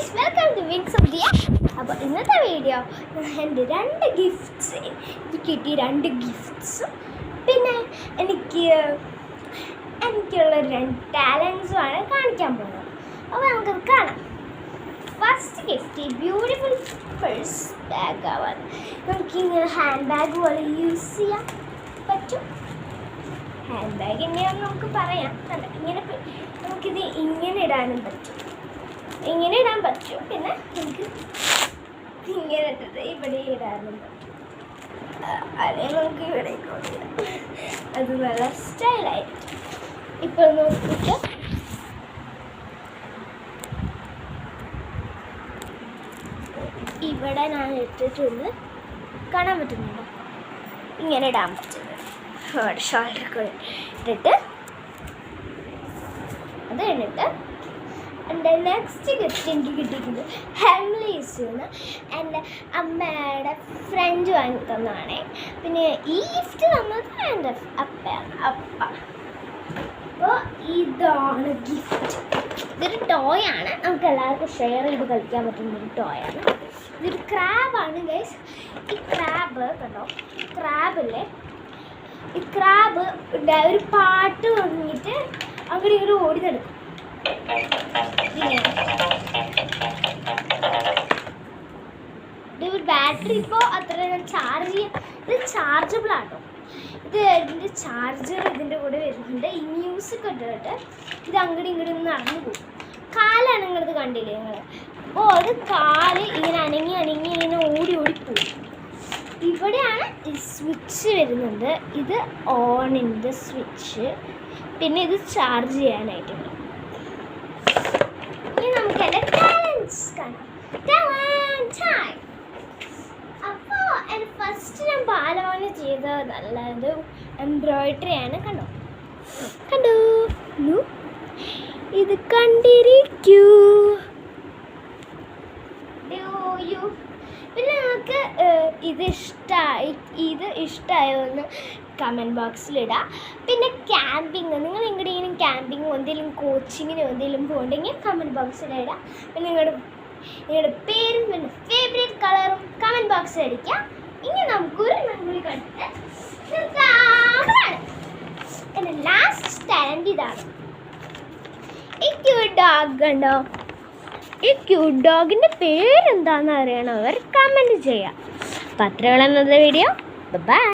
Guys, welcome to wings of Diya. അപ്പോൾ ഇന്നത്തെ video എൻ്റെ രണ്ട് ഗിഫ്റ്റ്സ് എനിക്ക് കിട്ടി. രണ്ട് ഗിഫ്റ്റ്സും പിന്നെ എനിക്കുള്ള രണ്ട് ടാലൻസുമാണ് കാണിക്കാൻ പോകുന്നത്. അപ്പോൾ നമുക്കത് കാണാം. ഫസ്റ്റ് ഗിഫ്റ്റ് ബ്യൂട്ടിഫുൾ പേഴ്സ് ബാഗാണ്. നമുക്കിങ്ങനെ ഹാൻഡ് ബാഗ് പോലെ യൂസ് ചെയ്യാൻ പറ്റും. ഹാൻഡ് ബാഗ് എങ്ങനെയാണെന്ന് നമുക്ക് പറയാം. അല്ല, ഇങ്ങനെ നമുക്കിത് ഇങ്ങനെ ഇടാനും പറ്റും, ഇങ്ങനെ ഇടാൻ പറ്റും. പിന്നെ നമുക്ക് ഇങ്ങനെ ഇട്ടിട്ട് ഇവിടെ ഇടാനും പറ്റും, അല്ലെങ്കിൽ നമുക്ക് ഇവിടെ കൊണ്ടിടാം. അത് നല്ല സ്റ്റൈലായിരിക്കും. ഇപ്പോൾ നോക്കിയിട്ട് ഇവിടെ ഞാൻ ഇട്ടിട്ടുണ്ട്, കാണാൻ പറ്റുന്നുണ്ടോ? ഇങ്ങനെ ഇടാൻ പറ്റുന്നത് ഷോൾഡർ ഇട്ടിട്ട് അത് കഴിഞ്ഞിട്ട് എൻ്റെ നെക്സ്റ്റ് ഗിഫ്റ്റ് എനിക്ക് കിട്ടിയിട്ടുണ്ട് ഹെംലീസിന്ന് എൻ്റെ അമ്മയുടെ ഫ്രണ്ട് വാങ്ങി തന്നതാണേ. പിന്നെ ഈ ഗിഫ്റ്റ് തന്നത് എൻ്റെ അപ്പയാണ്. അപ്പോൾ ഇതാണ് ഗിഫ്റ്റ്. ഇതൊരു ടോയാണ്, നമുക്ക് എല്ലാവർക്കും ഷെയർ ചെയ്ത് കളിക്കാൻ പറ്റുന്നൊരു ടോയാണ്. ഇതൊരു ക്രാബാണ് ഗൈസ്. ഈ ക്രാബ് കണ്ടോ, ക്രാബില്ലേ, ഈ ക്രാബ് ഒരു പാട്ട് വന്നിട്ട് അങ്ങനെ ഇങ്ങനെ ഓടി നടക്കും. ഇത് ബാറ്ററി ഇപ്പോൾ അത്ര ചാർജ് ചെയ്യാം. ഇത് ചാർജബിൾ ആട്ടോ. ഇതിൻ്റെ ചാർജർ ഇതിൻ്റെ കൂടെ വരുന്നുണ്ട്. ഈ മ്യൂസിക് ഇട്ടിട്ട് ഇത് അങ്ങോട്ട് ഇങ്ങോട്ട് നടന്നു പോകും. കാലനങ്ങണത് കണ്ടില്ലേ നിങ്ങൾ? അപ്പോൾ അത് കാല് ഇങ്ങനെ അനങ്ങി ഇങ്ങനെ ഓടി പോകും. ഇവിടെയാണ് ഈ സ്വിച്ച് വരുന്നത്. ഇത് ഓണിൻ്റെ സ്വിച്ച്, പിന്നെ ഇത് ചാർജ് ചെയ്യാനായിട്ടുണ്ട്. ഇനി നമുക്ക് എൻ്റെ ടാലൻസ് കാണാം. അപ്പോൾ എൻ്റെ ഫസ്റ്റ് ഞാൻ ബാലവാണി ചെയ്തത് നല്ലത് എംബ്രോയിഡറിയാണ്. കണ്ടോ ഇത് കണ്ടിരിക്കൂ. പിന്നെ നമുക്ക് ഇത് ഇഷ്ടമായോ എന്ന് കമൻറ്റ് ബോക്സിലിടാം. പിന്നെ ക്യാമ്പിങ്, നിങ്ങൾ എങ്ങനെയെങ്കിലും ക്യാമ്പിങ്ങോ എന്തെങ്കിലും കോച്ചിങ്ങിനോ എന്തെങ്കിലും പോകണ്ടെങ്കിൽ കമൻറ്റ് ബോക്സിലിടാം. പിന്നെ നിങ്ങളുടെ പേരും പിന്നെ ഫേവറേറ്റ് കളറും കമൻറ്റ് ബോക്സിൽ അടിക്കാം. ഇനി നമുക്കൊരു നമ്പൂരി കണ്ടിട്ട് എൻ്റെ ലാസ്റ്റ് ടാലൻറ്റ് ഇതാണ്. ഈ ക്യൂട്ട് ഡോഗ് കണ്ടോ? ഈ ക്യൂട്ട് ഡോഗിൻ്റെ പേരെന്താണെന്ന് അറിയണവർ കമൻറ്റ് ചെയ്യാം. അപ്പോൾ അത്രയുള്ള വീഡിയോ. ബൈ.